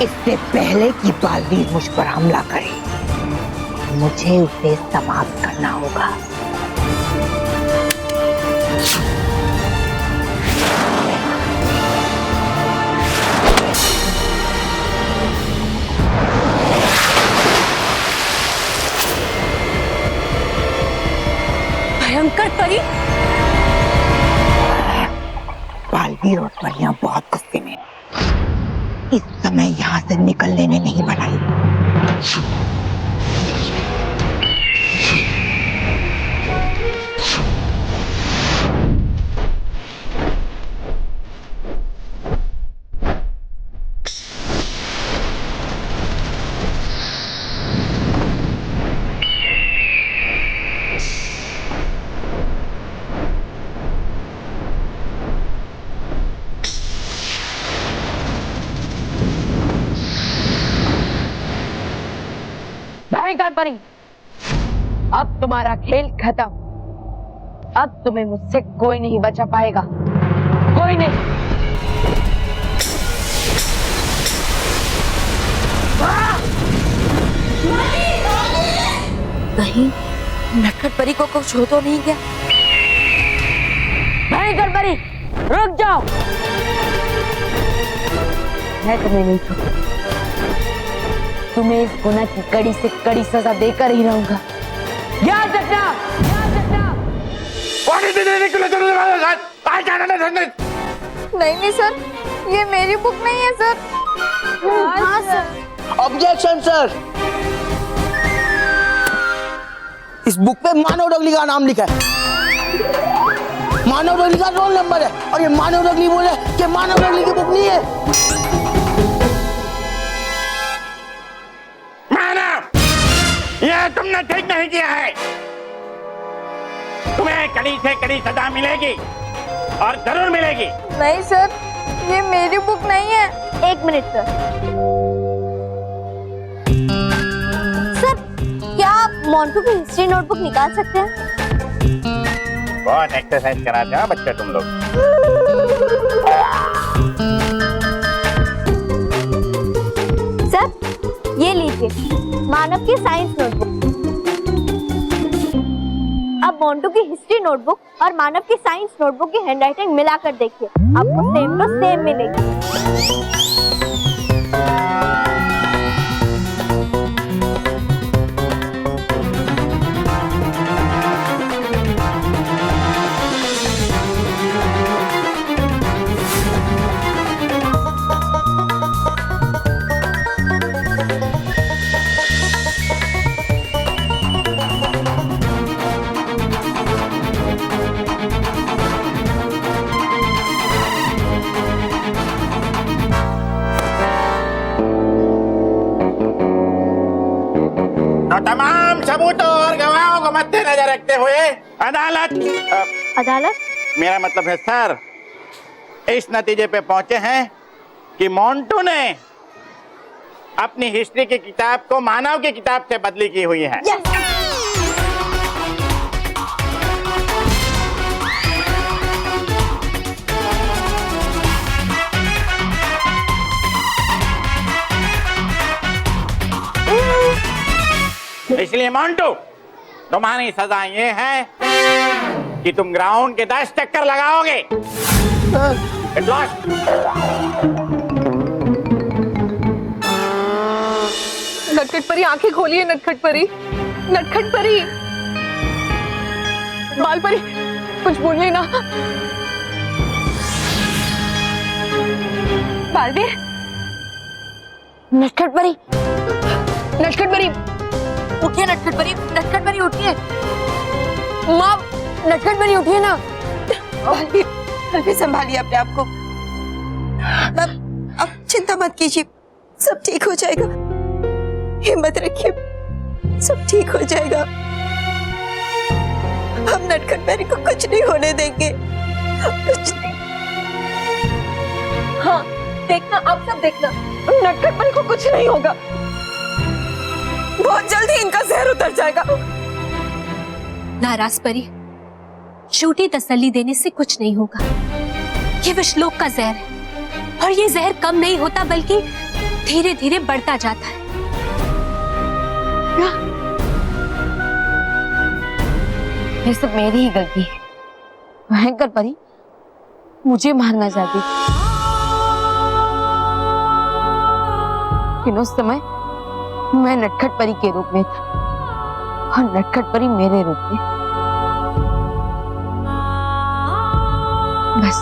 इससे पहले कि बालवीर मुझ पर हमला करे, मुझे उसे समाप्त करना होगा। भयंकर परी। बालवीर और परियां बहुत गुस्से में, इस समय यहाँ से निकलने में नहीं बनाई। भयंकर परी, अब तुम्हारा खेल खत्म। अब तुम्हें मुझसे कोई नहीं बचा पाएगा, कोई नहीं। कहीं नटखट परी को कुछ हो तो नहीं गया? भयंकर परी, रुक जाओ। मैं तुम्हें नहीं छोड़ूंगा। तुम्हें इस गुनाह की कड़ी से कड़ी सजा देकर ही रहूंगा। याद रखना, याद रखना। नहीं सर, ये मेरी बुक नहीं है सर। हाँ सर। ऑब्जेक्शन सर, इस बुक पे मानव डगली का नाम लिखा है। मानव डगली का रोल नंबर है और ये मानव डगली बोले कि मानव डगली की बुक नहीं है। यह तुमने ठीक नहीं किया है। तुम्हें कड़ी से कड़ी सजा मिलेगी और जरूर मिलेगी। नहीं सर, ये मेरी बुक नहीं है। एक मिनट सर। सर, क्या आप मोंटू की हिस्ट्री नोटबुक निकाल सकते हैं? बहुत एक्सरसाइज कराते हो बच्चे तुम लोग। सर, ये लीजिए मानव की साइंस नोटबुक। अब मोंटू की हिस्ट्री नोटबुक और मानव की साइंस नोटबुक की हैंडराइटिंग मिलाकर देखिए, आपको सेम टू सेम मिलेगी। तो तमाम सबूतों और गवाहों को मद्देनजर रखते हुए अदालत अदालत? मेरा मतलब है सर, इस नतीजे पे पहुंचे हैं कि मोंटू ने अपनी हिस्ट्री की किताब को मानव की किताब से बदली की हुई है। इसलिए मोंटू, तुम्हारी सजा ये है कि तुम ग्राउंड के 10 चक्कर लगाओगे। नटखट परी, आंखें खोलिए। नटखट परी, नटखट परी। बाल परी, कुछ बोलिए ना। बालवीर, नटखट परी, नटखट परी, उठिए। नटखट परी, नटखट परी उठिए। माँ, नटखट परी उठिए ना। बालवीर, संभालिए अपने आप को। अब चिंता मत कीजिए, सब ठीक हो जाएगा। हिम्मत रखिए, सब ठीक हो जाएगा। हम नटखट परी को कुछ नहीं होने देंगे, कुछ नहीं। हाँ, देखना, आप सब देखना, नटखट परी को कुछ नहीं होगा। बहुत जल्दी इनका जहर उतर जाएगा। नाराज परी, झूठी तसल्ली देने से कुछ नहीं होगा। ये विषलोक का जहर है और ये जहर कम नहीं होता बल्कि धीरे धीरे बढ़ता जाता है। ये सब मेरी ही गलती है। भयंकर परी मुझे मारना चाहती थी, लेकिन उस समय मैं नटखट परी के रूप में था और नटखट परी मेरे रूप में। बस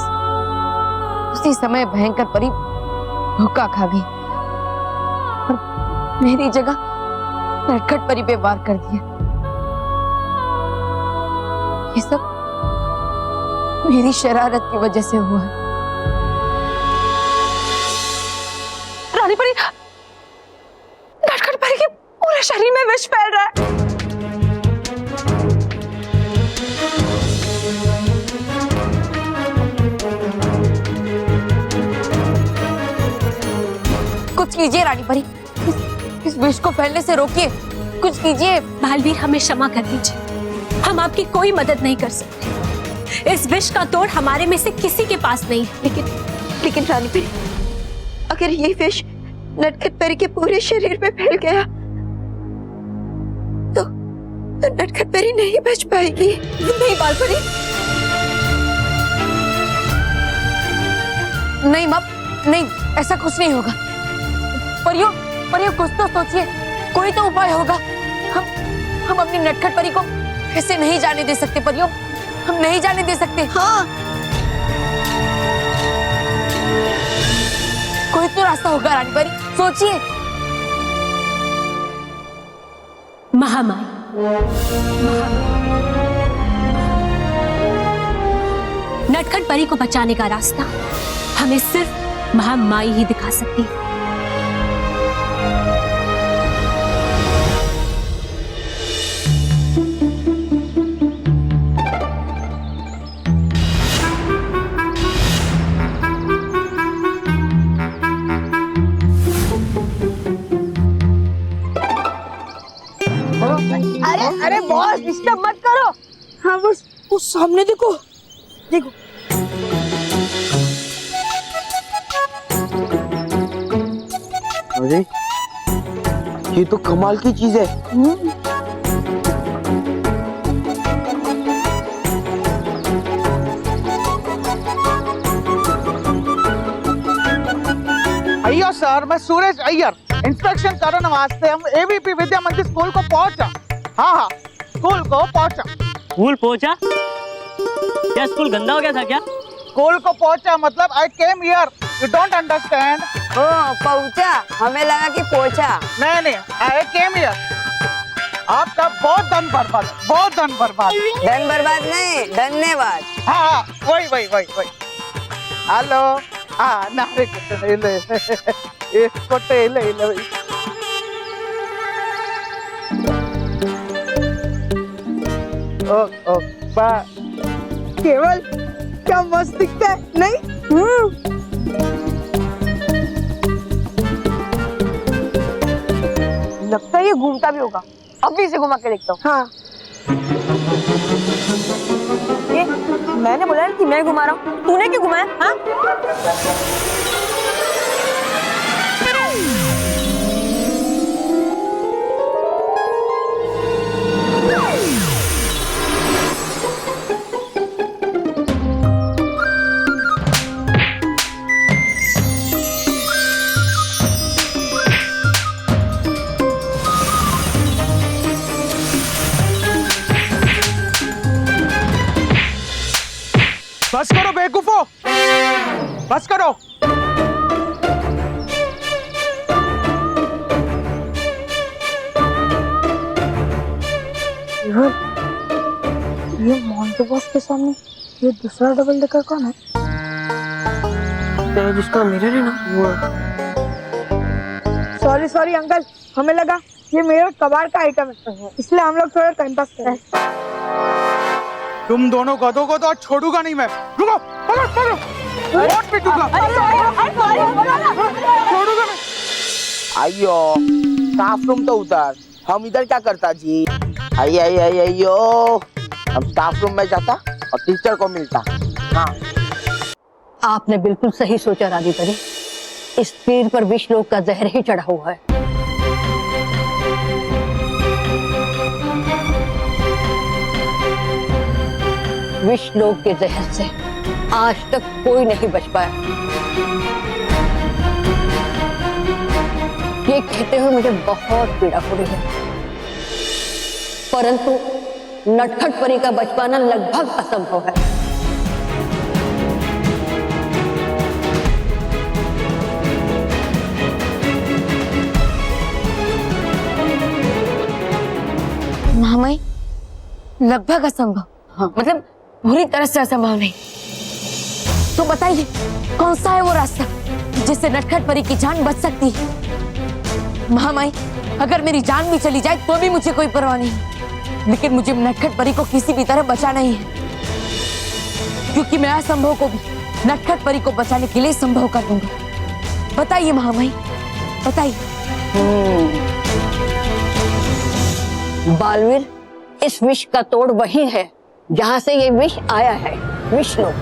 उसी समय भयंकर परी धोखा खा गई और मेरी जगह नटखट परी पे वार कर दिया। ये सब मेरी शरारत की वजह से हुआ है। रानी परी, नटखट परी के पूरे शरीर में विष फैल रहा है। कुछ कीजिए रानी परी, इस विष को फैलने से रोकिए, कुछ कीजिए। बालवीर, हमें क्षमा कर दीजिए, हम आपकी कोई मदद नहीं कर सकते। इस विष का तोड़ हमारे में से किसी के पास नहीं है। लेकिन रानी परी, अगर ये विष नटखट परी के पूरे शरीर में फैल गया तो नटखट परी नहीं बच पाएगी। नहीं बालपरी, नहीं माँ, नहीं, ऐसा कुछ नहीं होगा। परियो, परियो कुछ तो सोचिए, कोई तो उपाय होगा। हम अपनी नटखट परी को ऐसे नहीं जाने दे सकते। परियो, हम नहीं जाने दे सकते। हाँ, कोई तो रास्ता होगा रानी परी, सोचिए। महामाई, नटखट परी को बचाने का रास्ता हमें सिर्फ महामाई ही दिखा सकती है। अरे बॉस, डिस्टर्ब मत करो। हाँ बस, उस सामने देखो, देखो। अरे ये तो कमाल की चीज है। अय्यर सर, मैं सूरज अय्यर इंस्पेक्शन करने वास्ते हम एबीपी विद्या मंदिर स्कूल को पहुंचा। हाँ, स्कूल को पहुंचा। स्कूल पहुंचा? क्या स्कूल गंदा हो गया था क्या? स्कूल को पहुंचा मतलब I came here, you don't understand? पहुंचा, हमें लगा कि पहुंचा। नहीं, आई केम हियर। आपका बहुत धन बर्बाद, बहुत धन बर्बाद। धन बर्बाद नहीं, धन्यवाद। हाँ, वही। हेलो, नारे कोटे ले, कोटे ले। ओ, बा केवल क्या मस्त दिखता है, नहीं? लगता है ये घूमता भी होगा। अभी से घुमा के देखता हूँ। हाँ, ये मैंने बोला कि मैं घुमा रहा हूँ, तूने क्यों घुमाया? हाँ, बस करो बेवकूफो, बस करो। ये मोंटो बॉस के सामने ये दूसरा डबल डेकर कौन है? जिसका मिरर है ना वो। सॉरी अंकल, हमें लगा ये मेरा कबाड़ का आइटम है, इसलिए हम लोग थोड़ा टाइम पास कर रहे हैं। तुम दोनों गधों को तो आज छोड़ूंगा नहीं मैं। रुको, पकड़ो, बहुत पीटूंगा, छोड़ूंगा नहीं। आइयो, स्टाफ रूम तो उधर, हम इधर क्या करता जी? आइयो, हम स्टाफ रूम में जाता और टीचर को मिलता। हाँ, आपने बिल्कुल सही सोचा रानी परी। इस तीर पर विषलोक का जहर ही चढ़ा हुआ है। विषलोक के जहर से आज तक कोई नहीं बच पाया। ये कहते हुए मुझे बहुत पीड़ा हो रही है, परंतु नटखट परी का बच पाना लगभग असंभव है। महामाई, लगभग असंभव? हाँ। मतलब पूरी तरह से असंभव नहीं। तो बताइए कौन सा है वो रास्ता जिससे नटखट परी की जान बच सकती है? महामाई, अगर मेरी जान भी चली जाए तो भी मुझे कोई परवाह नहीं, लेकिन मुझे नटखट परी को किसी भी तरह बचाना ही है, क्योंकि मैं असंभव को भी नटखट परी को बचाने के लिए संभव कर दूंगा। बताइए महामाई, बताइए। बालवीर, इस विष का तोड़ वही है जहां से ये विष आया है, विषलोक।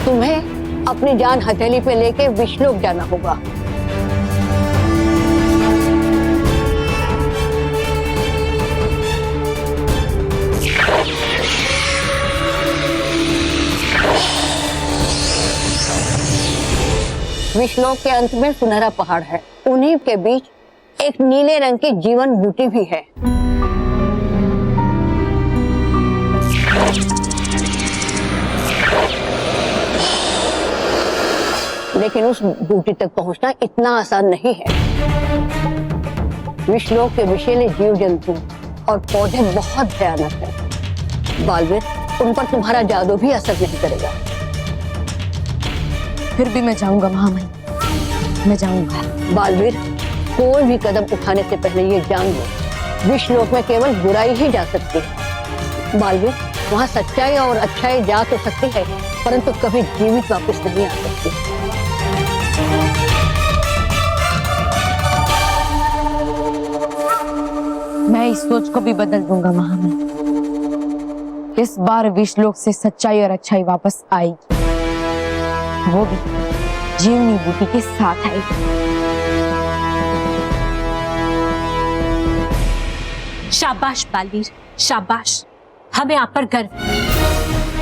तुम्हें अपनी जान हथेली पे लेके विषलोक जाना होगा। विषलोक के अंत में सुनहरा पहाड़ है, उन्हीं के बीच एक नीले रंग की जीवन बूटी भी है। लेकिन उस बूटी तक पहुंचना इतना आसान नहीं है। विषलोक के विषैले जीव जंतु और पौधे बहुत भयानक हैं। बालवीर, उन पर तुम्हारा जादू भी असर नहीं करेगा। फिर भी मैं जाऊंगा महामाई, मैं जाऊंगा। बालवीर, कोई भी कदम उठाने से पहले ये जान लो, विषलोक में केवल बुराई ही जा सकती है। बालवीर, वहाँ सच्चाई और अच्छाई जा तो सकती है, परंतु कभी जीवित वापस नहीं आ सकती। मैं इस सोच को भी बदल दूंगा महामाई। इस बार विषलोक से सच्चाई और अच्छाई वापस आएगी, वो भी जीवनी बूटी के साथ आएगी। शाबाश बालवीर, शाबाश। हमें आप पर गर्व है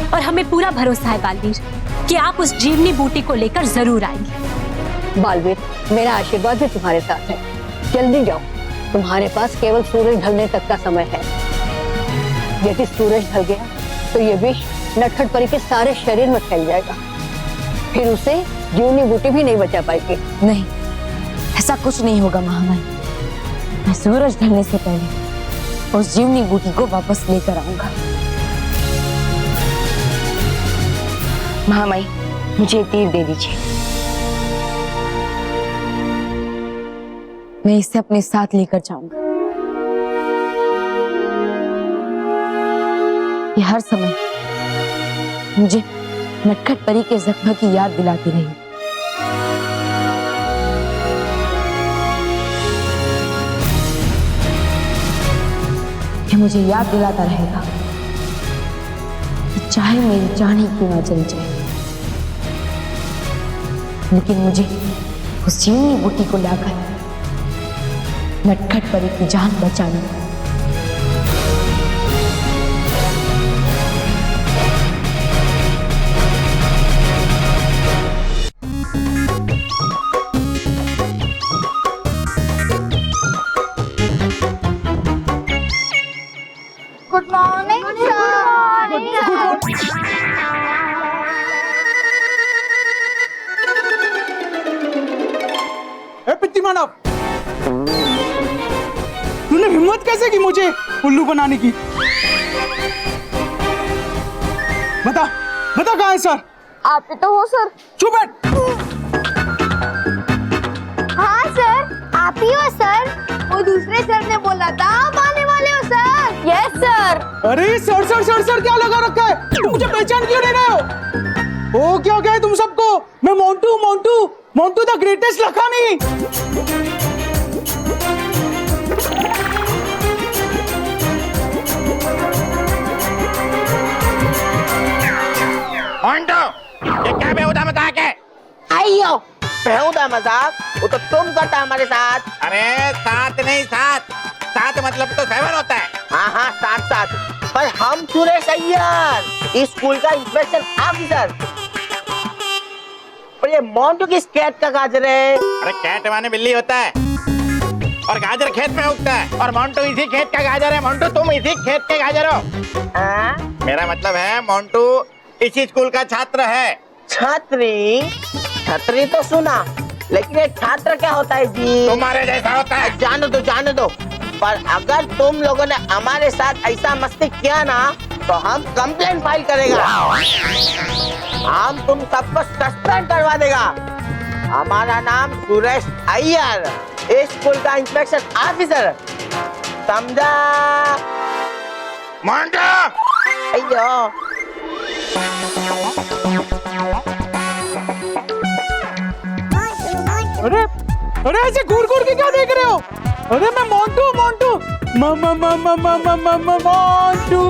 और हमें पूरा भरोसा है बालवीर कि आप उस जीवनी बूटी को लेकर जरूर आएंगे। बालवीर, मेरा आशीर्वाद भी तुम्हारे साथ है। जल्दी जाओ, तुम्हारे पास केवल सूरज ढलने तक का समय है। यदि सूरज ढल गया तो ये विष नटखट परी के सारे शरीर में फैल जाएगा, फिर उसे जीवनी बूटी भी नहीं बचा पाएगी। नहीं, ऐसा कुछ नहीं होगा महामाई। मैं सूरज ढलने से पहले उस जीवनी बूटी को वापस लेकर आऊंगा। महामाई, मुझे तीर दे दीजिए, मैं इसे अपने साथ लेकर जाऊंगा। ये हर समय मुझे नटखट परी के जख्म की याद दिलाती रही। ये मुझे याद दिलाता रहेगा कि चाहे मेरी जान ही क्यों ना चली जाए, लेकिन मुझे उस जीवनी बूटी को लाकर नटखट परी की जान बचानी है। गुड मॉर्निंग ए पित्ती मानव, तूने हिम्मत कैसे की मुझे उल्लू बनाने की? बता बता, कहाँ है सर? आप ही तो हो सर। चुप बैठ। हाँ सर, आप ही हो सर। वो दूसरे सर ने बोला था आप आने वाले हो सर। Yes sir. अरे सर सर सर सर क्या लगा रखा है? तुम मुझे पहचान क्यों नहीं रहे हो? ओ क्या क्या है तुम सबको? मैं मोंटू मोंटू मोंटू द ग्रेटेस्ट लखानी। मोंटू, ये क्या बेहुदा मजाक है? आइयो, बेहुदा मजाक वो तो तुम करता हमारे साथ। अरे 7 नहीं 7, 7 मतलब तो 7 होता है। हाँ हाँ 7 पर हम सुरेश अय्यर इस स्कूल का इंस्पेक्शन ऑफिसर। पर ये मोंटू किस कैट का गाजर है? अरे कैट माने बिल्ली होता है और गाजर खेत में उगता है और मोंटू इसी खेत का गाजर है। मोंटू तुम इसी खेत के गाजर हो। मेरा मतलब है मोंटू इसी स्कूल का छात्र है। छात्री तो सुना, लेकिन ये छात्र क्या होता है जी? तुम्हारे जैसा होता है। जाने दो। पर अगर तुम लोगों ने हमारे साथ ऐसा मस्ती किया ना तो हम कंप्लेंट फाइल करेगा। हम तुम सबको सस्पेंड करवा देगा। हमारा नाम सुरेश अय्यर, इस स्कूल का इंस्पेक्शन ऑफिसर, समझा? मोंटू अय्यो अरे अरे ऐसे घूर घूर के क्या देख रहे हो? अरे मैं मोंटू मोंटू मोंटू।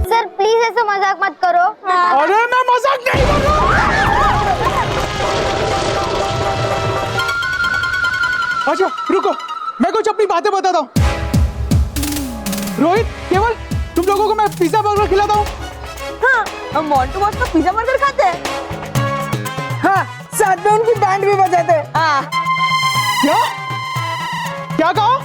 सर प्लीज ऐसा मजाक मत करो। अरे मैं मजाक नहीं कर रहा। अच्छा रुको, मैं कुछ अपनी बातें बताता हूँ। रोहित, केवल तुम लोगों को मैं पिज्जा बर्गर खिलाता हूँ। हाँ, हम मोंटू बॉस का पिज्जा बर्गर खाते हैं। हाँ, साथ में उनकी बैंड भी बजाते हैं। हाँ। क्या कहा?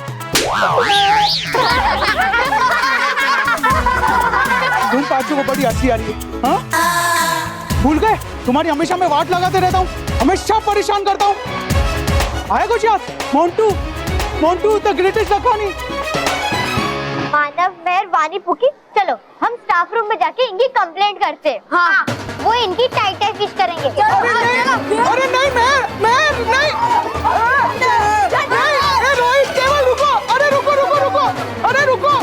तुम पांचों को बड़ी हंसी आ रही है। हाँ? भूल गए? तुम्हारी हमेशा मैं वाट लगाते रहता हूँ, हमेशा परेशान करता हूँ। आया कुछ याद? Montu the greatest Lakhwani. मानव, मेहर, वानी, पुकी, चलो हम स्टाफ रूम में जाके इनकी कंप्लेंट करते हैं। हाँ, वो इनकी टाइट फिश करेंगे। अरे नहीं मेहर नहीं। रोहित, केवल रुको। अरे रुको। अरे रुको।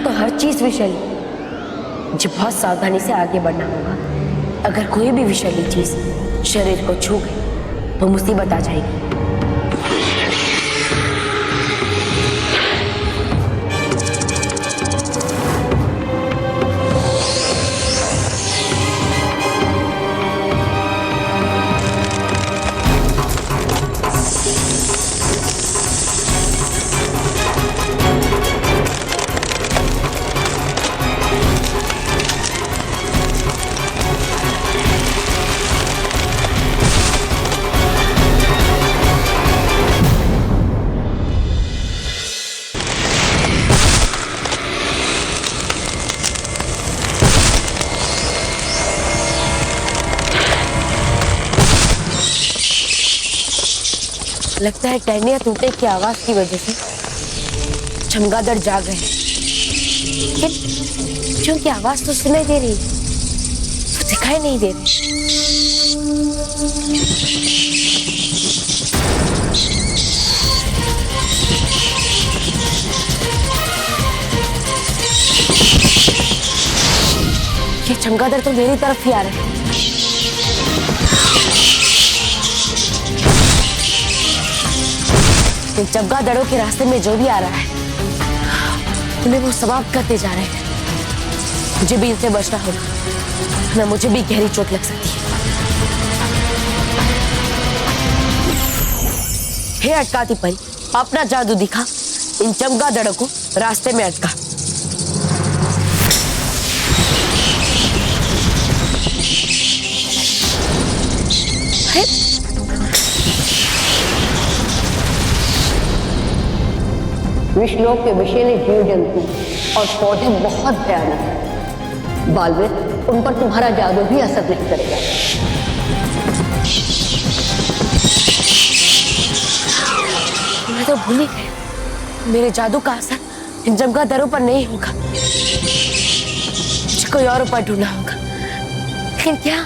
तो हर चीज विषैली, मुझे बहुत सावधानी से आगे बढ़ना होगा। अगर कोई भी विषैली चीज शरीर को छू गई तो मुसीबत आ जाएगी। लगता है टहनियां टूटे की आवाज की वजह से चमगादड़ जाग गए, लेकिन उनकी आवाज तो सुनाई दे रही, तो दिखाई नहीं दे रही। ये चमगादड़ तो मेरी तरफ ही आ रहे हैं। इन चमगादड़ों के रास्ते में जो भी आ रहा है उन्हें वो समाप्त करते जा रहे हैं। मुझे भी इनसे बचना होगा, ना मुझे भी गहरी चोट लग सकती है। हे अटकाती परी, अपना जादू दिखा, इन चमगादड़ों को रास्ते में अटका। विष्णु के विषैले जीव जंतु और पौधे बहुत भयानक हैं। बालवीर, उन पर तुम्हारा जादू भी असर नहीं करेगा। मैं तो भूल ही गई, मेरे जादू का असर इन चमगादड़ों पर नहीं होगा। मुझे कोई और उपाय ढूंढना होगा। लेकिन क्या?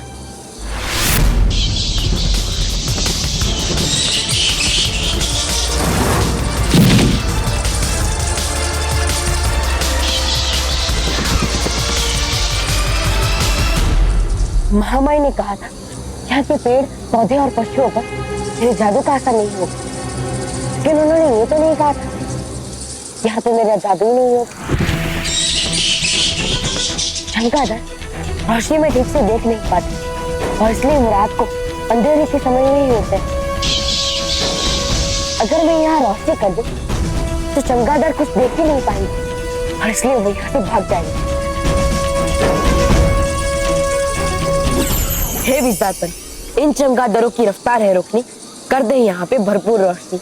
महामाई ने कहा था यहाँ के पेड़ पौधे और पक्षियों पर मेरे जादू का असर नहीं होगा, लेकिन उन्होंने ये तो नहीं कहा था यहाँ पे मेरा जादू ही नहीं होगा। चमगादड़ रोशनी में ठीक से देख नहीं पाते और इसलिए वो रात को अंधेरे के समय में ही होते हैं। अगर मैं यहाँ रोशनी कर दूं तो चमगादड़ कुछ देख ही नहीं पाएंगे और इसलिए वो यहाँ से भाग जाएंगे। हे विस्तार पर इन चमगादड़ों की रफ्तार है रोकनी, कर दे यहाँ पे भरपूर रोशनी।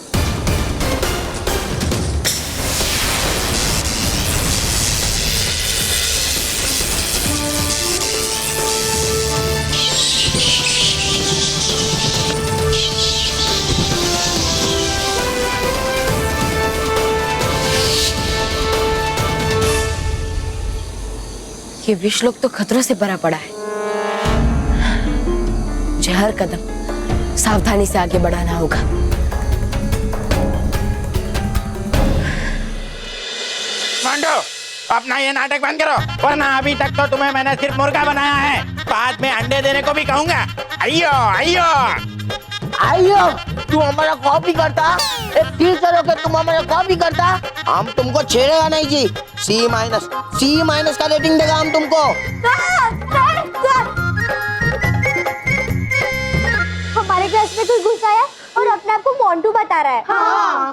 ये विश्वलोक तो खतरों से भरा पड़ा है, मुझे हर कदम सावधानी से आगे बढ़ाना होगा। मोंटू, अपना ये नाटक बंद करो, वरना अभी तक तो तुम्हें मैंने सिर्फ मुर्गा बनाया है, बाद में अंडे देने को भी कहूंगा। आइयो आइयो आइयो, तू हमारा कॉपी करता, एक टीचर होकर तुम हमारा कॉपी करता, हम तुमको छेड़ेगा नहीं जी। C माइनस का रेटिंग देगा हम तुमको। हमारे क्लास में कोई घुस आया और अपने आप को मोंटू बता रहा है। हाँ।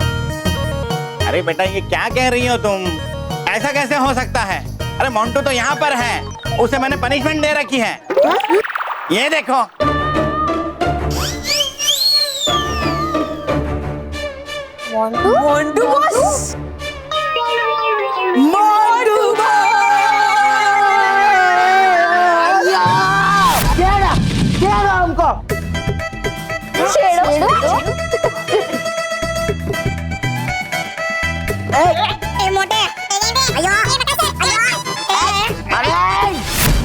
अरे बेटा, ये क्या कह रही हो तुम? ऐसा कैसे हो सकता है? अरे मोंटू तो यहाँ पर है, उसे मैंने पनिशमेंट दे रखी है। ये देखो। मोंटू मोंटू बॉस, हमको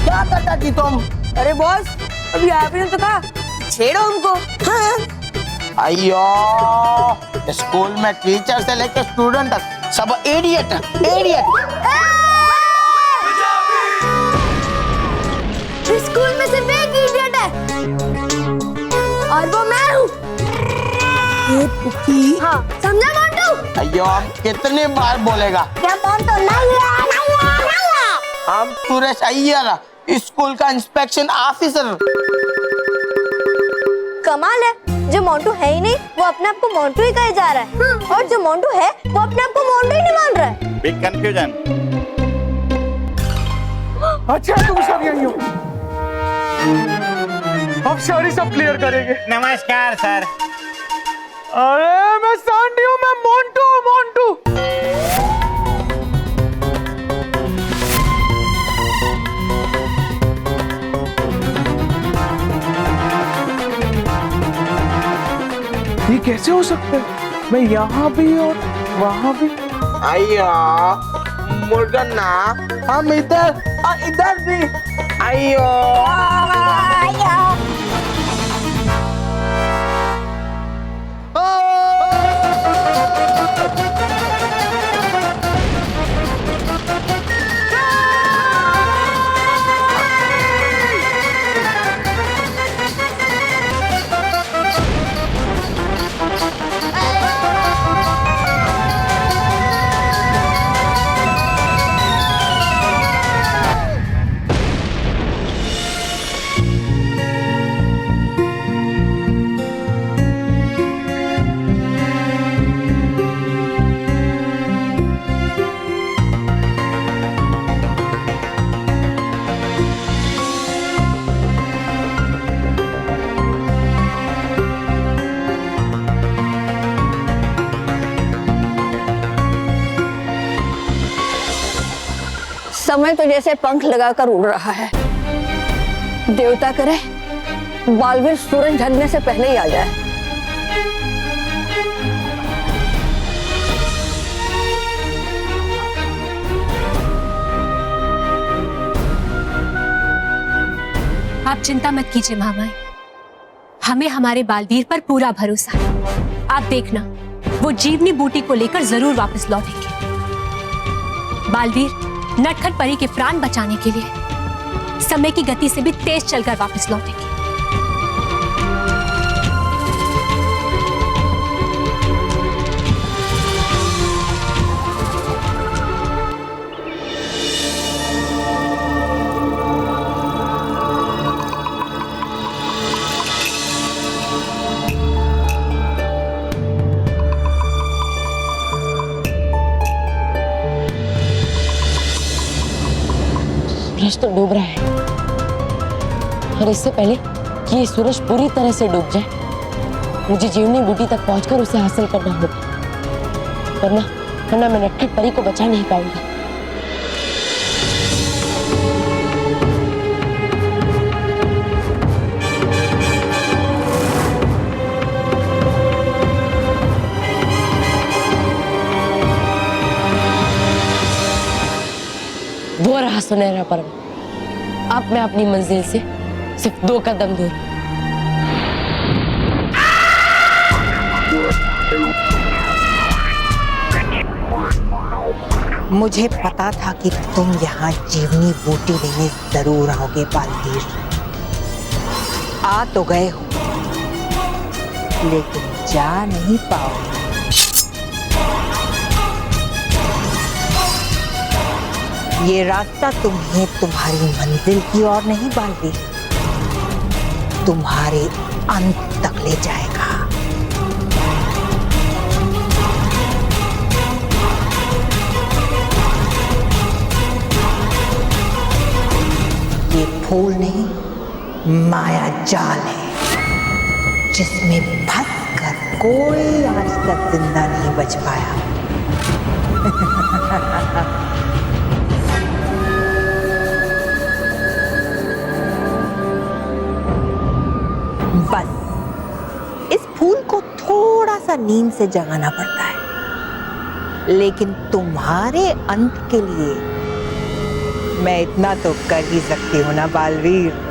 क्या करता थी तुम? अरे बॉस, अभी आपने तो कहा छेड़ो हमको। हाँ। अयो, स्कूल में टीचर से लेकर स्टूडेंट तक सब इडियट स्कूल में सिर्फ एक इडियट है और वो मैं हूँ। हाँ, समझा मोंटू? अयो, हम कितनी बार बोलेगा? क्या मोंटू नहीं है। हम सुरेश अय्यर, स्कूल का इंस्पेक्शन ऑफिसर। कमाल है, जो मोंटू है ही नहीं वो अपने आप को मोंटू ही कहे जा रहा है। और जो मोंटू है वो अपने आप को मोंटू ही नहीं मान रहा है। Big confusion. अच्छा तुम सब यहीं हो, अब सारी सब क्लियर करेंगे। नमस्कार सर। अरे मैं सांडी हूँ, मैं मोंटू। ये कैसे हो सकता है? मैं यहाँ भी और वहाँ भी। अयो मुर्गन ना, हम इधर और इधर भी। अयो समय तो जैसे पंख लगाकर उड़ रहा है। देवता करे बालवीर सूरज ढलने से पहले ही आ जाए। आप चिंता मत कीजिए महामाई, हमें हमारे बालवीर पर पूरा भरोसा है। आप देखना, वो जीवनी बूटी को लेकर जरूर वापस लौटेंगे। बालवीर नटखट परी के प्राण बचाने के लिए समय की गति से भी तेज चलकर वापस लौटेंगे। सूरज तो डूब रहा है और इससे पहले कि ये सूरज पूरी तरह से डूब जाए मुझे जीवनी बूटी तक पहुंचकर उसे हासिल करना होगा, वरना मैं नटखट परी को बचा नहीं पाऊंगा। वो रहा सुनहरा पर्वत, अब मैं अपनी मंजिल से सिर्फ 2 कदम दूर। मुझे पता था कि तुम यहाँ जीवनी बूटी लेने जरूर आओगे बालवीर। आ तो गए हो, लेकिन जा नहीं पाओगे। ये रास्ता तुम्हें तुम्हारी मंजिल की ओर नहीं बालवीर, तुम्हारे अंत तक ले जाएगा। ये फूल नहीं, माया जाल है, जिसमें फंस कर कोई आज तक जिंदा नहीं बच पाया। बस इस फूल को थोड़ा सा नींद से जगाना पड़ता है, लेकिन तुम्हारे अंत के लिए मैं इतना तो कर ही सकती हूँ ना बालवीर।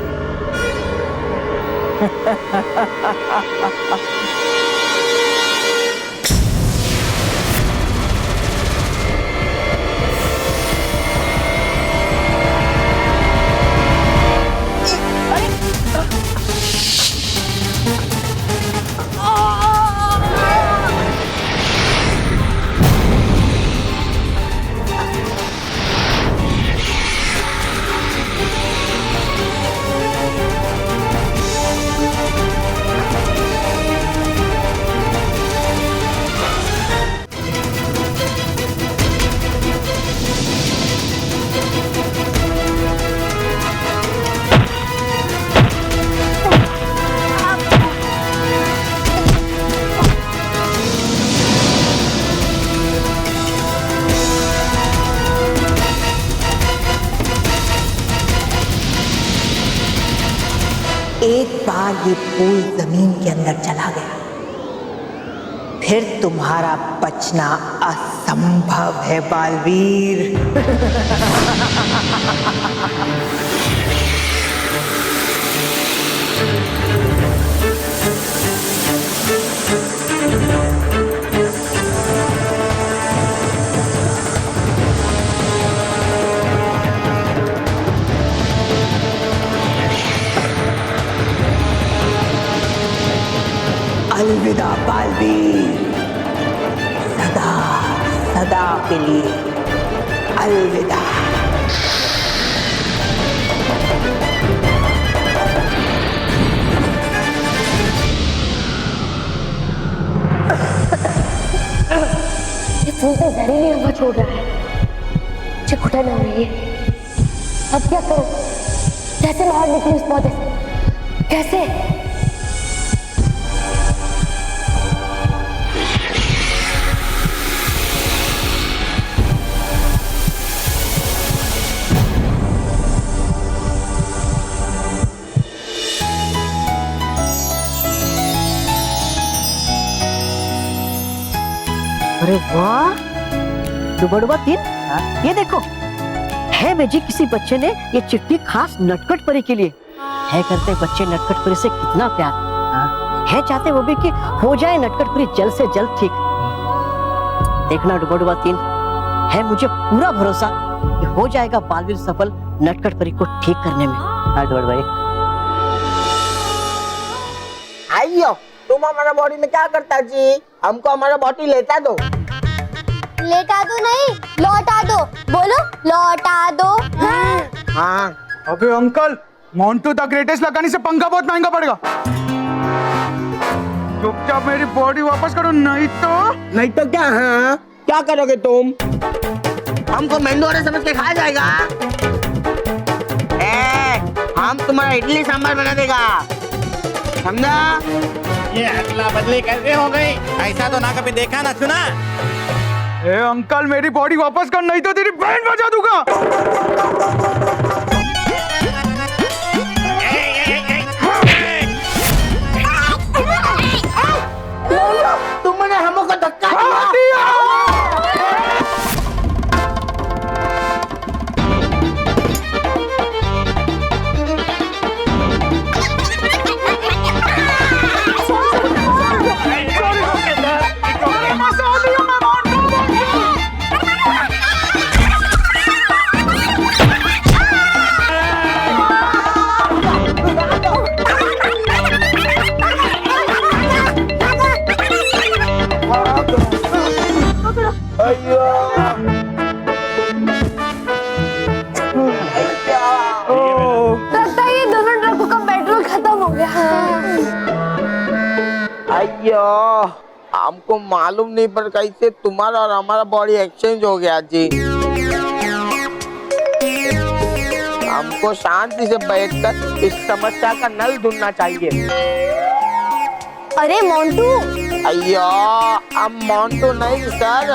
एक बार ये फूल जमीन के अंदर चला गया, फिर तुम्हारा बचना असंभव है बालवीर। अलविदा बालवीर, सदा सदा के लिए अलविदा। ये फूल तो जहरीली हवा छोड़ रहा है, मुझे घुटन आ रही है। अब क्या करूं? कैसे बाहर निकलूं इस पौधे से? कैसे? अरे वाह, दुबड़वा तीन, ये देखो, है बेजी किसी बच्चे ने ये चिट्ठी खास नटखट परी के लिए। है करते बच्चे नटखट परी से कितना प्यार, है चाहते वो भी कि हो जाए नटखट परी जल्द से जल्द ठीक। देखना दुबड़वा तीन, है मुझे पूरा भरोसा कि हो जाएगा बालवीर सफल नटखट परी को ठीक करने में। भाई आइयो, तुम हमारा बॉडी में क्या करता जी? हमको हमारा बॉडी लेटा दो। लेटा दो नहीं, लौटा दो। बोलो लौटा दो। हाँ। अबे अंकल, मोंटू द ग्रेटेस्ट लगाने से पंखा बहुत महंगा पड़ेगा। चुपचाप मेरी बॉडी वापस करो, नहीं तो क्या? हाँ, क्या करोगे तुम? हमको मेंदोरा समझ के खाया जाएगा। हम तुम्हारा इडली सांभर बना देगा, समझा? ये अदला बदली कैसे हो गई? ऐसा तो ना कभी देखा ना सुना। ए अंकल, मेरी बॉडी वापस कर, नहीं तो तेरी बैंड बजा दूंगा। तुमने हमको धक्का दिया। लगता है ये दोनों ट्रकों का पेट्रोल खत्म हो गया। अयो, हमको मालूम नहीं पर कैसे तुम्हारा और हमारा बॉडी एक्सचेंज हो गया जी। हमको शांति से बैठकर इस समस्या का नल ढूंढना चाहिए। अरे मोंटू। अयो, अब मोंटू नहीं सर।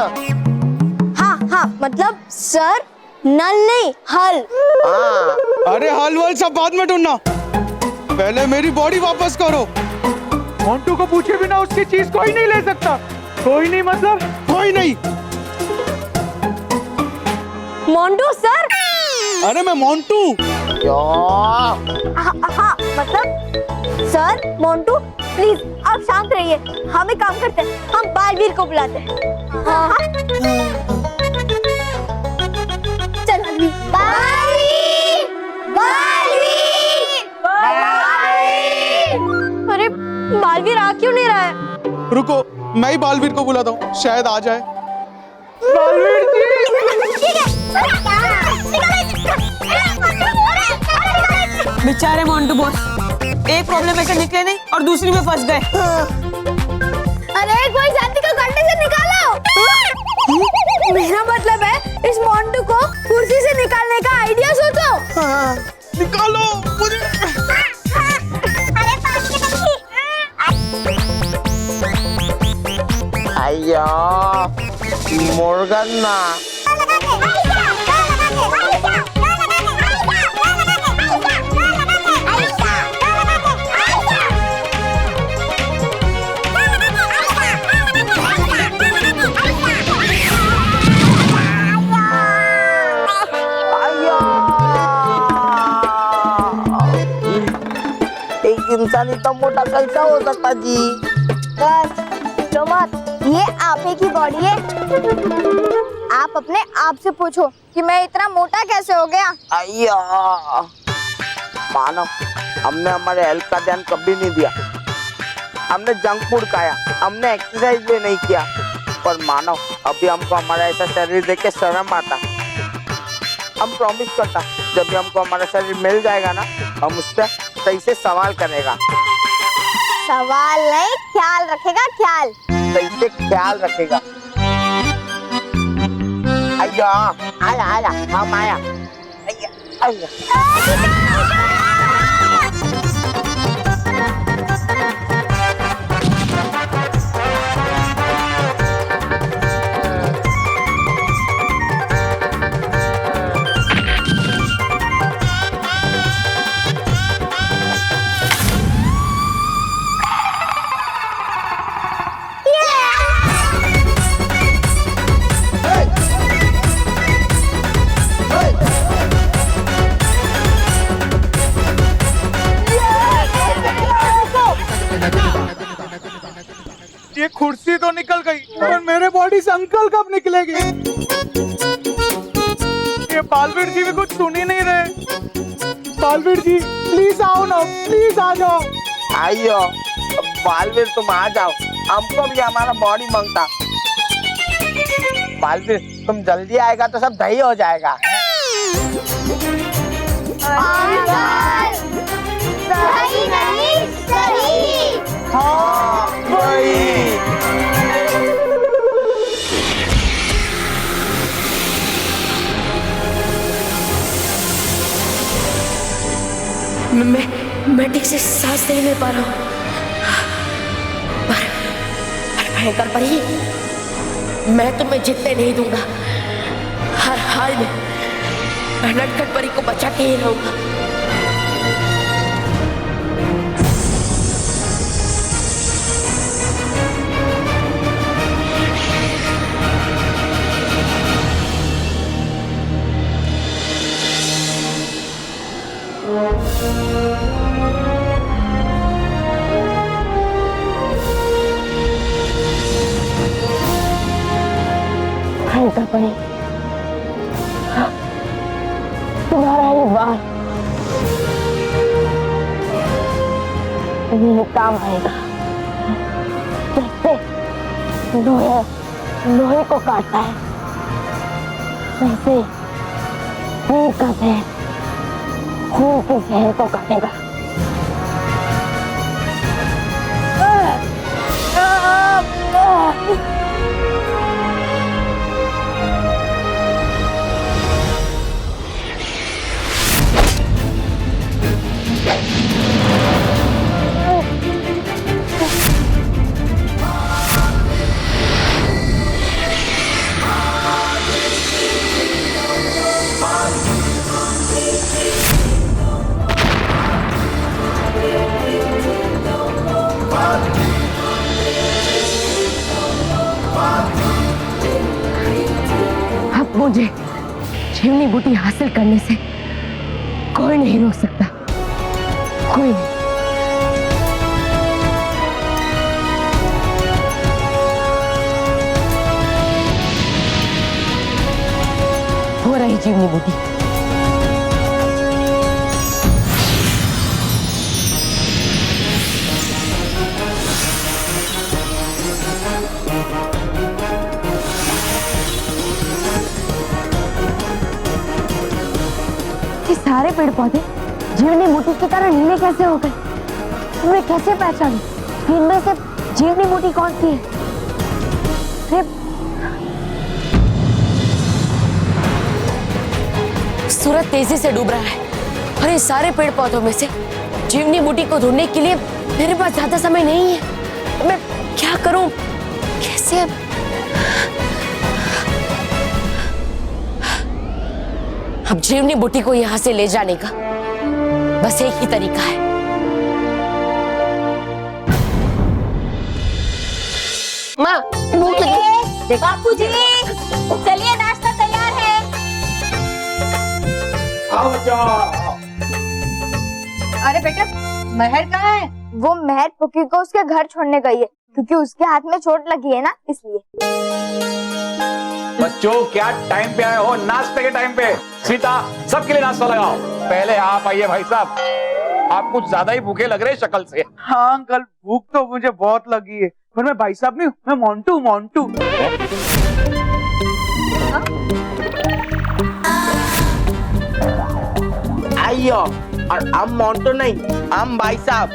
हाँ, मतलब सर, नल नहीं हल। हाँ। अरे हल वल सब बाद में ढूंढना, पहले मेरी बॉडी वापस करो। मोंटू को पूछे बिना उसकी चीज कोई नहीं ले सकता। कोई नहीं मतलब कोई नहीं। मोंटू सर। अरे मैं मोंटू। हाँ, मतलब सर, मोंटू प्लीज आप शांत रहिए। हम एक काम करते हैं, हम बालवीर को बुलाते हैं। हाँ। चल बालवीर, बालवीर, बालवीर। अरे बालवीर आ क्यों नहीं रहा है? रुको, मैं ही बालवीर को बुलाता हूँ, शायद आ जाए। बालवीर बेचारे मोंटू बॉस, एक प्रॉब्लम में से निकले नहीं और दूसरी में फंस गए। अरे कोई जाति को गड्ढे से निकालो। मेरा मतलब है इस मोंटू को कुर्सी से निकालने का आइडिया सोचो। निकालो मुझे। अयो, मुर्गन ना। इंसान इतना मोटा कैसा हो सकता जी? बस लो मत, ये आप ही की बॉडी है। आप अपने आप से पूछो कि मैं इतना मोटा कैसे हो गया। अय्या, मानो हमने हमारे हेल्थ का ध्यान कभी नहीं दिया। हमने जंक फूड खाया, हमने एक्सरसाइज भी नहीं किया। पर मानो अभी हमको हमारा ऐसा शरीर देख के शर्म आता। हम प्रॉमिस करता, जब भी हमको हमारा शरीर मिल जाएगा ना, हम उससे सही से सवाल करेगा। सवाल नहीं, ख्याल रखेगा, ख्याल। सही से ख्याल रखेगा। अय्या, आया आया, हम आया। अय्या अय्या। ये कुर्सी तो निकल गई, पर मेरे बॉडी से अंकल कब निकलेगी? ये बालवीर जी भी कुछ सुन ही नहीं रहे। बालवीर जी प्लीज आओ ना, प्लीज आ जाओ। आइयो बालवीर, तुम आ जाओ, हमको भी हमारा बॉडी मांगता। बालवीर तुम जल्दी आएगा तो सब दही हो जाएगा। सही नहीं, सही। हाँ वही। मैं ठीक से सांस नहीं ले पा रहा हूँ। पर भयंकर परी, मैं तुम्हें जीतने नहीं दूंगा। हर हाल में मैं नटखट परी को बचा के ही रहूंगा। भयंकर परी, तुम्हारा ये बाल ये काम आएगा। जैसे लोहे को काटता है, वैसे तीर का जहर खून के जहर को काटेगा। मुझे जीवनी बूटी हासिल करने से कोई नहीं रोक सकता, कोई नहीं। हो रही जीवनी बूटी। सारे पेड़ पौधे जीवनी बूटी की तरह नीले कैसे हो गए? तुमने कैसे पहचानी कि इनमें से जीवनी बूटी कौन सी है? सूरज तेजी से डूब रहा है और ये सारे पेड़ पौधों में से जीवनी बूटी को ढूंढने के लिए मेरे पास ज्यादा समय नहीं है। मैं क्या करूं? कैसे? अब जीवनी बूटी को यहां से ले जाने का बस एक ही तरीका है। माँ, बापूजी, चलिए नाश्ता तैयार है। आओ जाओ। अरे बेटा, महर कहाँ है? वो महर फुकी को उसके घर छोड़ने गई है, क्योंकि उसके हाथ में चोट लगी है ना, इसलिए। बच्चों क्या टाइम पे आए हो? नाश्ते के टाइम पे। सीता, सबके लिए नाश्ता लगाओ। पहले आप आइए भाई साहब, आप कुछ ज्यादा ही भूखे लग रहे हैं शक्ल से। हाँ अंकल, भूख तो मुझे बहुत लगी है, पर मैं भाई साहब नहीं हूँ, मैं मोंटू मोंटू। आइयो, और हम मोंटू नहीं, हम भाई साहब।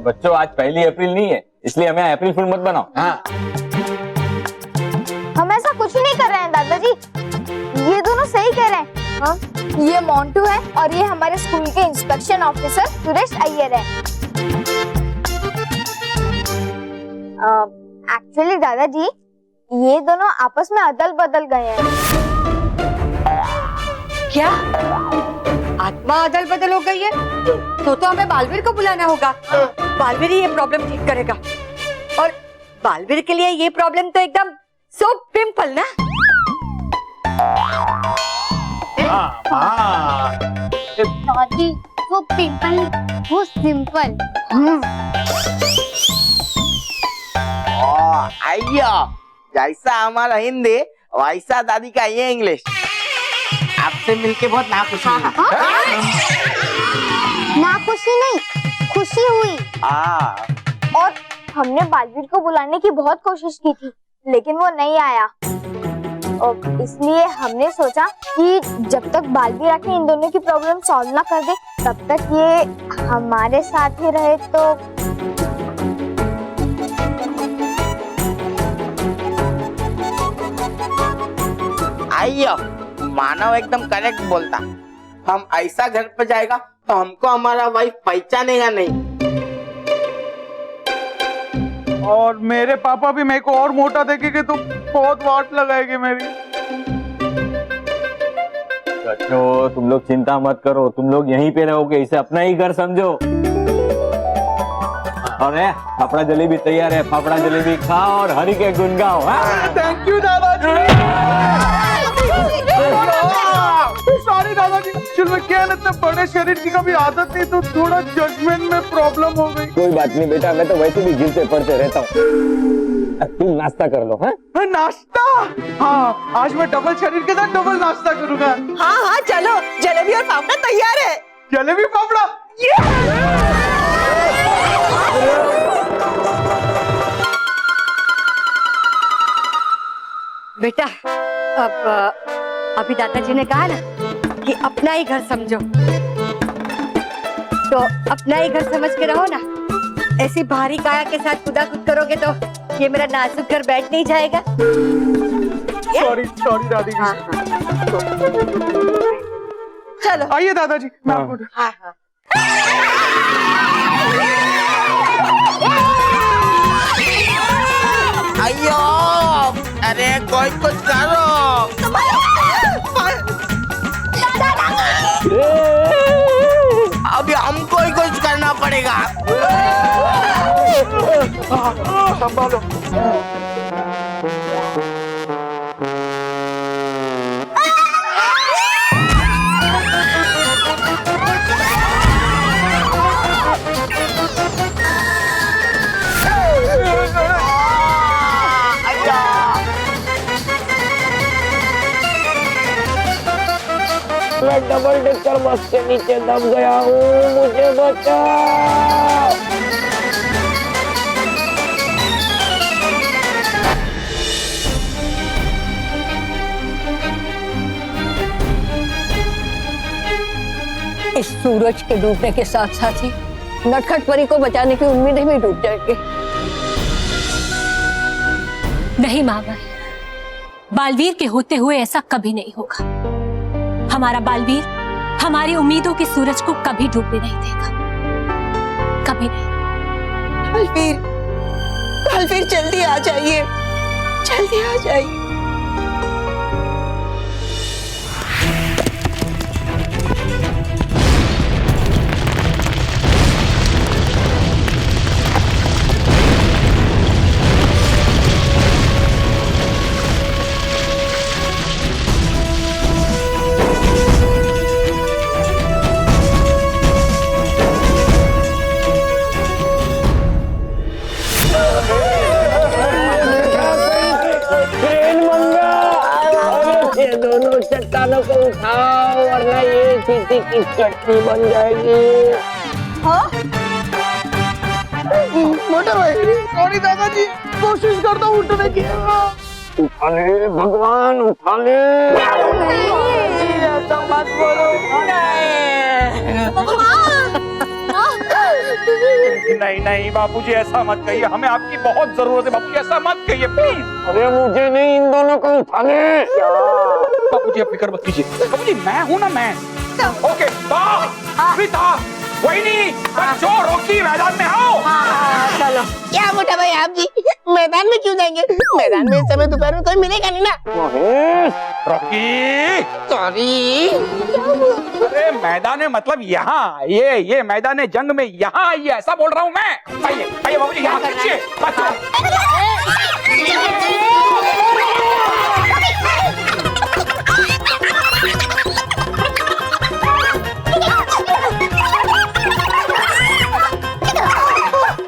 बच्चों आज 1 अप्रैल नहीं है, इसलिए हमें अप्रैल फूल मत बनाओ। हाँ। हम ऐसा कुछ नहीं कर रहे हैं दादाजी, ये दोनों सही कह रहे हैं। हाँ? ये मोंटू है और ये हमारे स्कूल के इंस्पेक्शन ऑफिसर सुरेश अय्यर है। एक्चुअली दादाजी, ये दोनों आपस में अदल बदल गए हैं। क्या आत्मा अदल बदल हो गई है? तो हमें बालवीर को बुलाना होगा। बालवीर ही ये प्रॉब्लम ठीक करेगा, और बालवीर के लिए ये प्रॉब्लम तो एकदम सो सिंपल ना। दादी, वो सिंपल, वो सिंपल। आइयो, जैसा हमारा हिंदी वैसा दादी का ये इंग्लिश। आपसे मिलके बहुत नाखुशी हुई। नाखुशी नहीं, खुशी हुई। और हमने बालवीर को बुलाने की बहुत कोशिश की थी, लेकिन वो नहीं आया। और इसलिए हमने सोचा कि जब तक बालवीर आके इन दोनों की प्रॉब्लम सॉल्व ना कर दे, तब तक ये हमारे साथ ही रहे तो। आइयो, मानव एकदम करेक्ट बोलता। हम ऐसा घर पे जाएगा तो हमको हमारा वाइफ पहचानेगा नहीं। और मेरे पापा भी मेरे को और मोटा देखेंगे तो बहुत वाट लगाएंगे मेरी। बच्चों तुम लोग चिंता मत करो, तुम लोग यहीं पे रहोगे, इसे अपना ही घर समझो। और फाफड़ा जलेबी तैयार है, फाफड़ा जलेबी खाओ और हरि के गुन गाओ। थैंक यू दादाजी। सॉरी दादाजी, चल मैं क्या इतने बड़े शरीर की कभी आदत नहीं तो थोड़ा जजमेंट में प्रॉब्लम हो गई। कोई बात नहीं बेटा, मैं तो वैसे भी गिरते पड़ते रहता हूँ। तुम नाश्ता कर लो। हाँ नाश्ता? हाँ, आज मैं डबल शरीर के साथ डबल नाश्ता करूंगा। हाँ हाँ चलो, जलेबी और फाफड़ा तैयार है। जलेबी फाफड़ा बेटा, अब अभी दादाजी ने कहा ना कि अपना ही घर समझो, तो अपना ही घर समझ के रहो ना। ऐसी भारी काया के साथ कुदाकुद करोगे तो ये मेरा नाजुक घर बैठ नहीं जाएगा। सॉरी सॉरी दादी जी। चलो आइए दादाजी, मैं आपको। हाँ हाँ। अयो, अरे कोई कुछ करो। अभी हमको ही कुछ करना पड़ेगा। संभालो। मैं डबल डेकर बस के नीचे दब गया हूँ, मुझे बचाओ। इस सूरज के डूबने के साथ साथ ही नटखट परी को बचाने की उम्मीदें भी डूब जाएंगी। नहीं मामा, बालवीर के होते हुए ऐसा कभी नहीं होगा। हमारा बालवीर हमारी उम्मीदों के सूरज को कभी डूबने नहीं देगा, कभी नहीं। बालवीर, बालवीर जल्दी आ जाइए, जल्दी आ जाइए। चट्टानों को उठाओ वरना ये चीटी की चटनी बन जाएगी। हाँ? मोटा भाई, सॉरी दादाजी, कोशिश करता हूँ उठने की। उठा ले भगवान, उठा ले। ऐसा मत बोलो। नहीं नहीं बापूजी, ऐसा मत कहिए, हमें आपकी बहुत जरूरत है बापूजी, ऐसा मत कहिए प्लीज। अरे मुझे नहीं, इन दोनों को उठा ले। बापूजी आप फिक्र मत कीजिए, बापूजी मैं हूँ ना, मैं। ओके, स्मिता, वहीनी, बच्चों, रॉकी मैदान में आओ। चलो। क्या मोटा भाई आप जी, मैदान में क्यों जाएंगे? मैदान में इस समय दोपहर में कोई मिलेगा नहीं ना। Rocky, sorry. अरे मैदान में मतलब यहाँ, ये मैदान जंग में यहाँ आइए, ऐसा बोल रहा हूँ मैं। आइए आइए बाबूजी, यहाँ खींचिए बच्चों।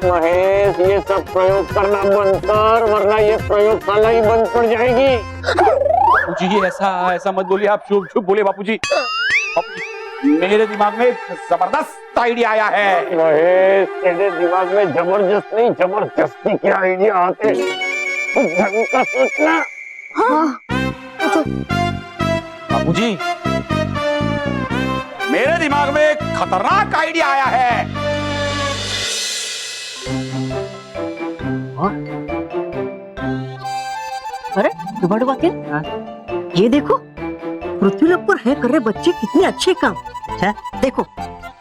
महेश, ये सब प्रयोग करना बंद कर, वरना ये प्रयोगशाला ही बंद पड़ जाएगी। बापूजी ऐसा मत बोलिए, आप चुप चुप बोले बापूजी। मेरे दिमाग में जबरदस्त आइडिया आया है। महेश, तेरे दिमाग में जबरदस्त नहीं, जबरदस्ती के आइडिया आते हैं। तो ढंग का सोचना। बापूजी, मेरे दिमाग में एक खतरनाक आइडिया आया है। अरे डुबा के ये देखो, पृथ्वी लोक पर है कर रहे बच्चे कितने अच्छे काम है। देखो,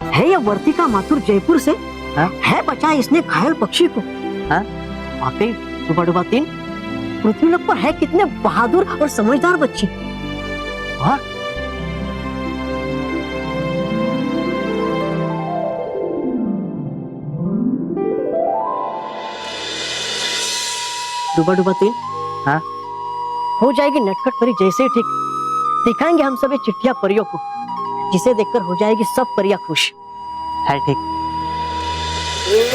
है ये वर्तिका माथुर जयपुर से है, बचाया इसने घायल पक्षी को। वाकई डुबा तीन पृथ्वी लोक पर है कितने बहादुर और समझदार बच्चे। वाह, डुबा तीन हो जाएगी नटखट परी जैसे ही ठीक। दिखाएंगे हम सभी चिट्ठिया परियों को, जिसे देखकर हो जाएगी सब परियां खुश है। ठीक,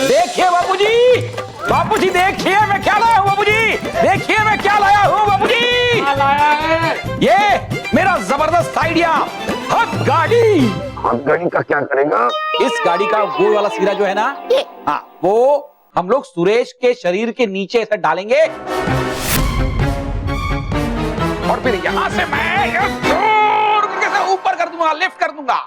देखिए बापूजी, बापूजी देखिए मैं क्या लाया हूँ। बापूजी देखिए मैं क्या लाया हूँ। बापूजी क्या लाया है? ये मेरा जबरदस्त आइडिया, हक गाड़ी। हक गाड़ी का क्या करेगा? इस गाड़ी का गोल वाला सिरा जो है ना, हाँ, वो हम लोग सुरेश के शरीर के नीचे ऐसा डालेंगे और फिर यहां से मैं जोर करके ऊपर कर दूंगा, लिफ्ट कर दूंगा।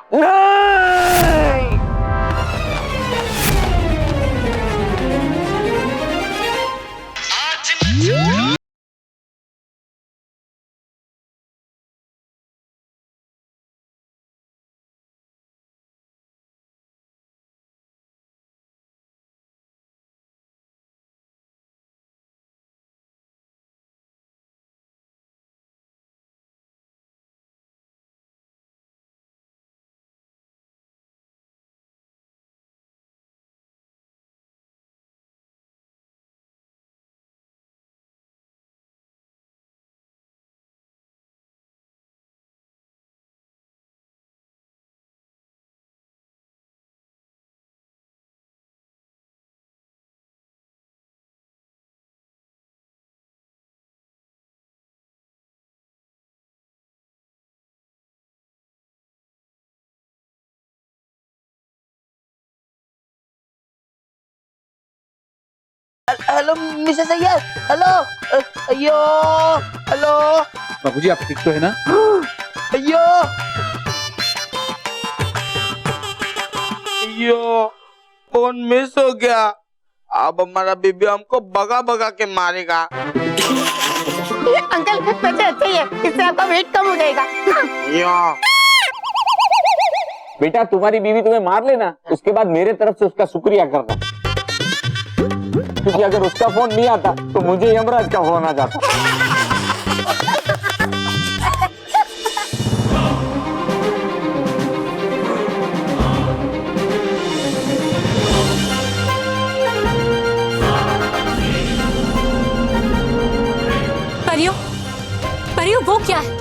Hello Mrs Iyer, hello. अयो, हेलो बाबूजी आप ठीक तो है ना? अयो, अयो, फोन मिस हो गया। अब हमारा बीबी हमको भगा भगा के मारेगा। अंकल पैसे अच्छे ही है, इससे आपका वेट कम हो जाएगा। बेटा तुम्हारी बीवी तुम्हें मार लेना, उसके बाद मेरे तरफ से उसका शुक्रिया करना, क्योंकि अगर उसका फोन नहीं आता तो मुझे यमराज का फोन आ जाता। परियो, परियो वो क्या है?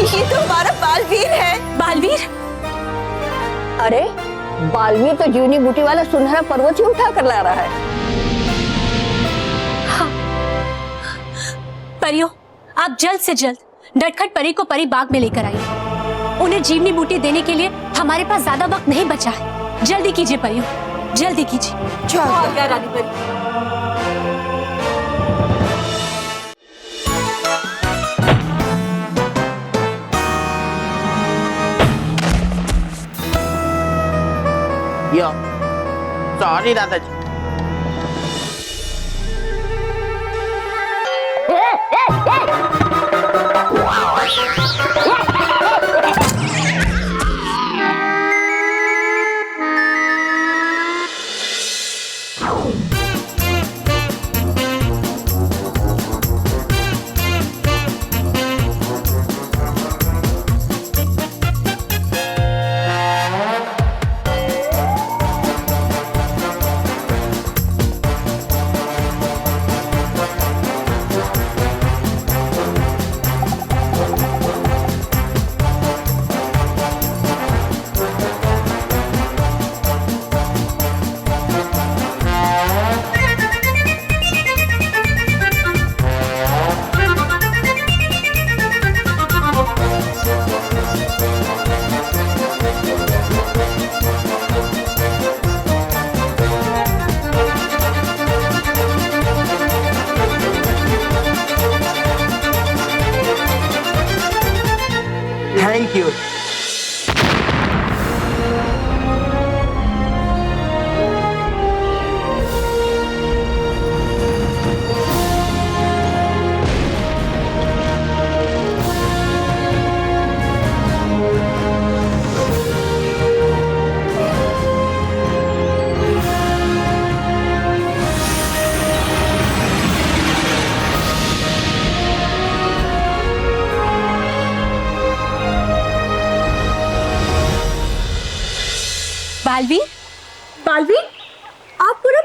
ये तो हमारा बालवीर है। बालवीर? अरे बालवीर तो जीवनी बूटी वाला सुनहरा पर्वत ही उठा कर ला रहा है। हाँ। परियो, आप जल्द से जल्द नटखट परी को परी बाग में लेकर आइए। उन्हें जीवनी बूटी देने के लिए हमारे पास ज्यादा वक्त नहीं बचा है। जल्दी कीजिए परियो, जल्दी कीजिए। और क्या रानी परी? यो, सॉरी दादाजी।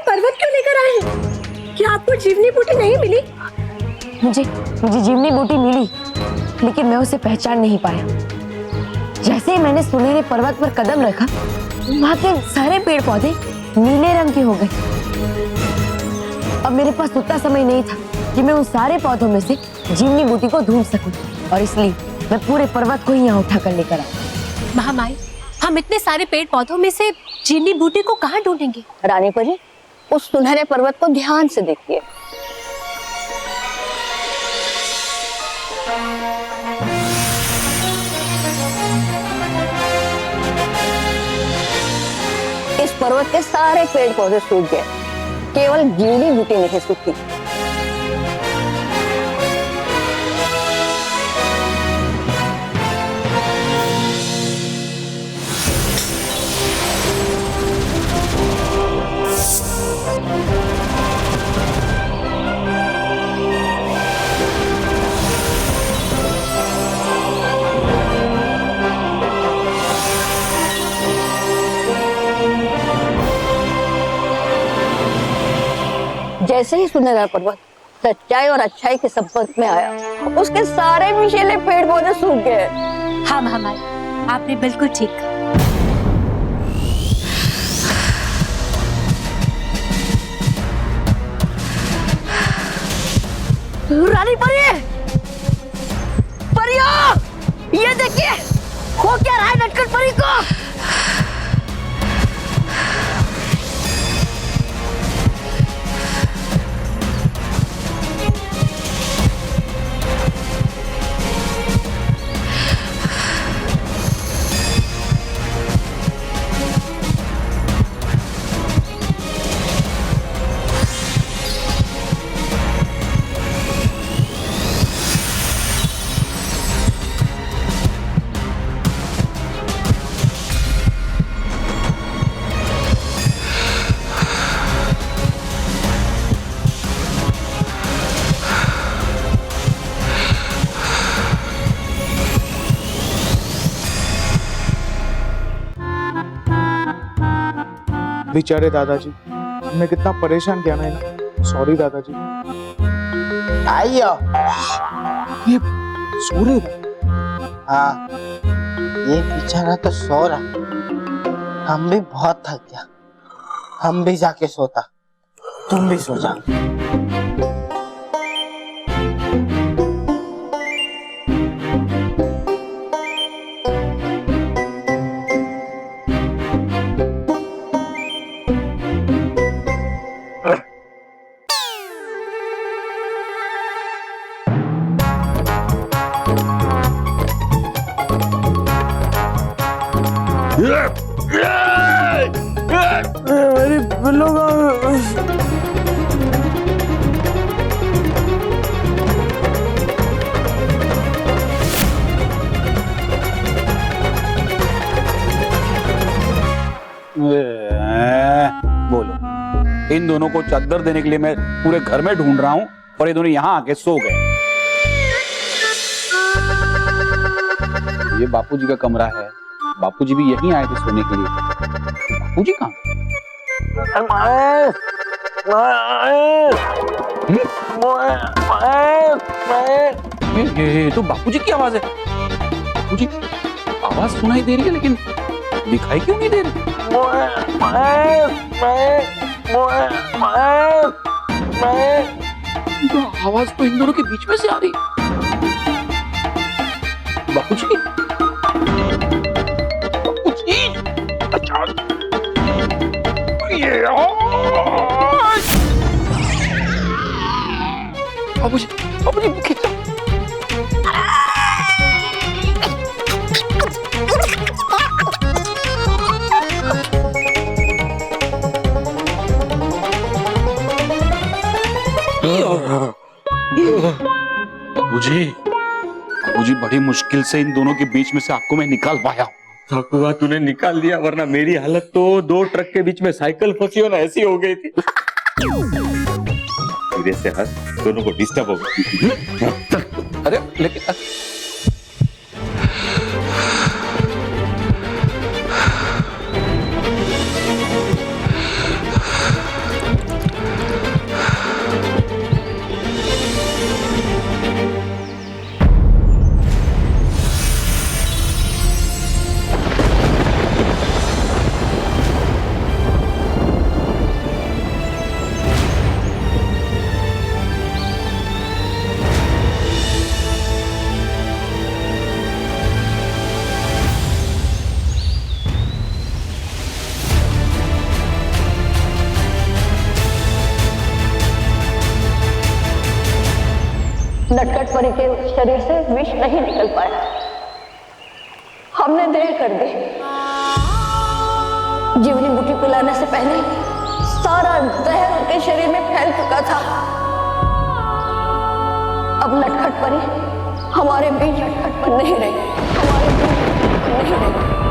पर्वत क्यों लेकर आए हैं? क्या आपको जीवनी बूटी नहीं मिली? मुझे जीवनी बूटी मिली, लेकिन मैं उसे पहचान नहीं पाया। जैसे ही मैंने सुनहरे पर्वत पर कदम रखा, वहां के सारे पेड़ पौधे नीले रंग के हो गए। अब मेरे पास उतना समय नहीं था कि मैं उन सारे पौधों में से जीवनी बूटी को ढूंढ सकूं, और इसलिए मैं पूरे पर्वत को ही यहाँ उठा कर लेकर आई। महामाई, हम इतने सारे पेड़ पौधों में से जीवनी बूटी को कहाँ ढूंढेंगे? रानी परी, उस सुनहरे पर्वत को ध्यान से देखिए। इस पर्वत के सारे पेड़ पौधे सूख गए, केवल जीवनी बूटी नहीं सूखी। जैसे ही सुनहरा पर्वत सच्चाई और अच्छाई के संपर्क में आया, उसके सारे विषैले पेड़ पौधे सूख गए। हाँ महामाई, आपने बिल्कुल ठीक कहा। रानी परी, परियो, ये देखिए, हो क्या रहा है नटखट परी को? बेचारे दादाजी, हमने कितना परेशान किया ना इन्हें। सॉरी दादाजी। आइयो। ये सूर्य। हाँ, ये बेचारा तो सो रहा। हम भी बहुत थक गया, हम भी जाके सोता। तुम भी सो जाओ। मेरी पिल्लों का बोलो, इन दोनों को चादर देने के लिए मैं पूरे घर में ढूंढ रहा हूँ और ये दोनों यहाँ आके सो गए। ये बापूजी का कमरा है, बापूजी भी यहीं आए थे सोने के लिए। बापूजी कहाँ? ये तो बापूजी की आवाज है। बापूजी आवाज सुनाई दे रही है लेकिन दिखाई क्यों नहीं दे रही? तो आवाज तो इन दोनों के बीच में से आ रही। बापूजी, बापूजी, अच्छा ये बापूजी, बापूजी खींचो। बाबूजी, बाबूजी बड़ी मुश्किल से इन दोनों के बीच में से आपको मैं निकाल पाया हूँ। ठकुआ तूने निकाल दिया, वरना मेरी हालत तो 2 ट्रक के बीच में साइकिल फंसी हो ना ऐसी हो गई थी। धीरे से हंस, दोनों को डिस्टर्ब हो गया। अरे लेकिन नटखट परी के शरीर से विष नहीं निकल पाया। हमने देर कर दी। जीवनी बूटी पिलाने से पहले सारा जहर उनके शरीर में फैल चुका था। अब नटखट परी हमारे बीच नटखट पर नहीं रही, हमारे बीच नहीं रही।